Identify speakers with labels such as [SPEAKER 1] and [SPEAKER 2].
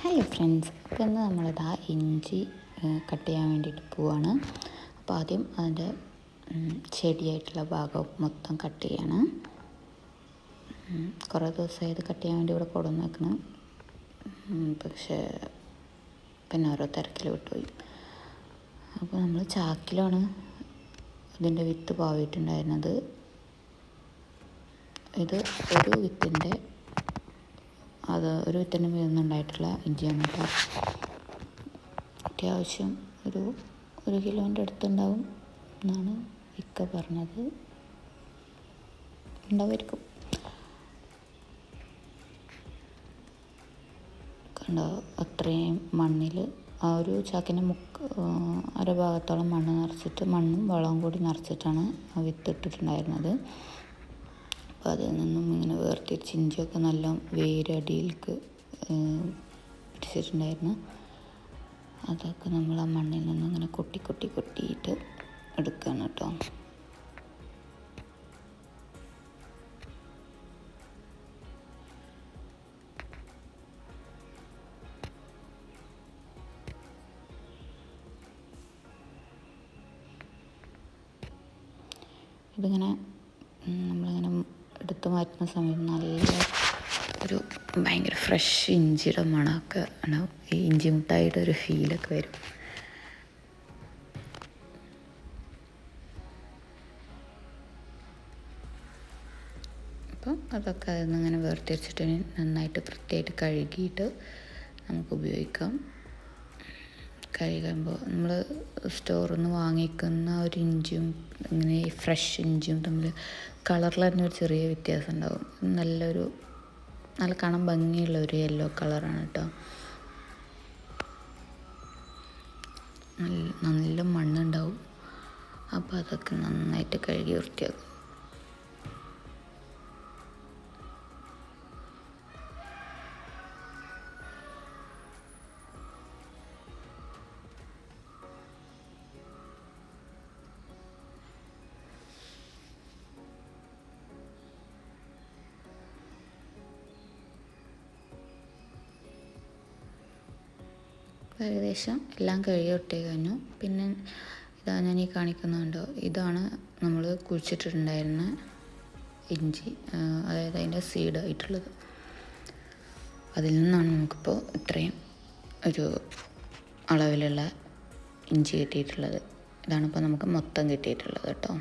[SPEAKER 1] Hello friends, അപ്പോൾ ഇന്ന് നമ്മളിതാ ഇഞ്ചി കട്ട് ചെയ്യാൻ വേണ്ടിയിട്ട് പോവാണ്. അപ്പോൾ ആദ്യം അതിൻ്റെ ചെടിയായിട്ടുള്ള ഭാഗം മൊത്തം കട്ട് ചെയ്യണം. കുറേ ദിവസമായി ഇത് കട്ട് ചെയ്യാൻ വേണ്ടി ഇവിടെ കൊടുന്ന് വെക്കണം. പക്ഷേ പിന്നെ ഓരോ തിരക്കിൽ വിട്ടുപോയി. അപ്പോൾ നമ്മൾ ചാക്കിലാണ് ഇതിൻ്റെ വിത്ത് പാവിയിട്ടുണ്ടായിരുന്നത്. ഇത് ഒരു വിത്തിൻ്റെ വീഴുന്നുണ്ടായിട്ടുള്ള ഇഞ്ചിയാണ് കേട്ടോ. അത്യാവശ്യം ഒരു കിലോൻ്റെ അടുത്തുണ്ടാവും എന്നാണ് ഇക്ക പറഞ്ഞത്. ഉണ്ടാവുമായിരിക്കും. കണ്ടോ, അത്രയും മണ്ണിൽ ആ ഒരു ചാക്കിൻ്റെ അരഭാഗത്തോളം മണ്ണ് നിറച്ചിട്ട് മണ്ണും വളവും കൂടി നിറച്ചിട്ടാണ് ആ വിത്ത് ഇട്ടിട്ടുണ്ടായിരുന്നത്. അപ്പോൾ അതിൽ നിന്നും ഇങ്ങനെ വേർതിരിച്ച് ഇഞ്ചിയൊക്കെ നല്ല വേരടിയിലേക്ക് പിടിച്ചിട്ടുണ്ടായിരുന്നു. അതൊക്കെ നമ്മൾ ആ മണ്ണിൽ നിന്ന് ഇങ്ങനെ കൊട്ടിയിട്ട് എടുക്കുകയാണ് കേട്ടോ. ഇതിങ്ങനെ നമ്മളിങ്ങനെ എടുത്ത് മാറ്റുന്ന സമയത്ത് നല്ല ഒരു ഭയങ്കര ഫ്രഷ് ഇഞ്ചിയുടെ മണമൊക്കെ ഉണ്ടാവും. ഈ ഇഞ്ചി മുട്ടായിയുടെ ഒരു ഫീലൊക്കെ വരും. അപ്പം അതൊക്കെ അതിൽ നിന്ന് ഇങ്ങനെ വേർതിരിച്ചിട്ട് നന്നായിട്ട് വൃത്തിയായിട്ട് കഴുകിയിട്ട് നമുക്ക് ഉപയോഗിക്കാം. കഴുകുമ്പോൾ നമ്മൾ സ്റ്റോറിൽ നിന്ന് വാങ്ങിക്കുന്ന ഒരു ഇഞ്ചിയും ഇങ്ങനെ ഫ്രഷ് ഇഞ്ചിയും തമ്മിൽ കളറിൽ തന്നെ ഒരു ചെറിയ വ്യത്യാസം ഉണ്ടാവും. നല്ല കാണാൻ ഭംഗിയുള്ള ഒരു യെല്ലോ കളറാണ് കേട്ടോ. നല്ല മണ്ണുണ്ടാവും. അപ്പോൾ അതൊക്കെ നന്നായിട്ട് കഴുകി വൃത്തിയാക്കും. ഏകദേശം എല്ലാം കഴുകി ഒട്ടി കഴിഞ്ഞു. പിന്നെ ഇതാ ഞാൻ ഈ കാണിക്കുന്നുണ്ടോ, ഇതാണ് നമ്മൾ കുഴിച്ചിട്ടുണ്ടായിരുന്ന ഇഞ്ചി, അതായത് അതിൻ്റെ സീഡായിട്ടുള്ളത്. അതിൽ നിന്നാണ് നമുക്കിപ്പോൾ ഇത്രയും ഒരു അളവിലുള്ള ഇഞ്ചി കിട്ടിയിട്ടുള്ളത്. ഇതാണിപ്പോൾ നമുക്ക് മൊത്തം കിട്ടിയിട്ടുള്ളത് കേട്ടോ.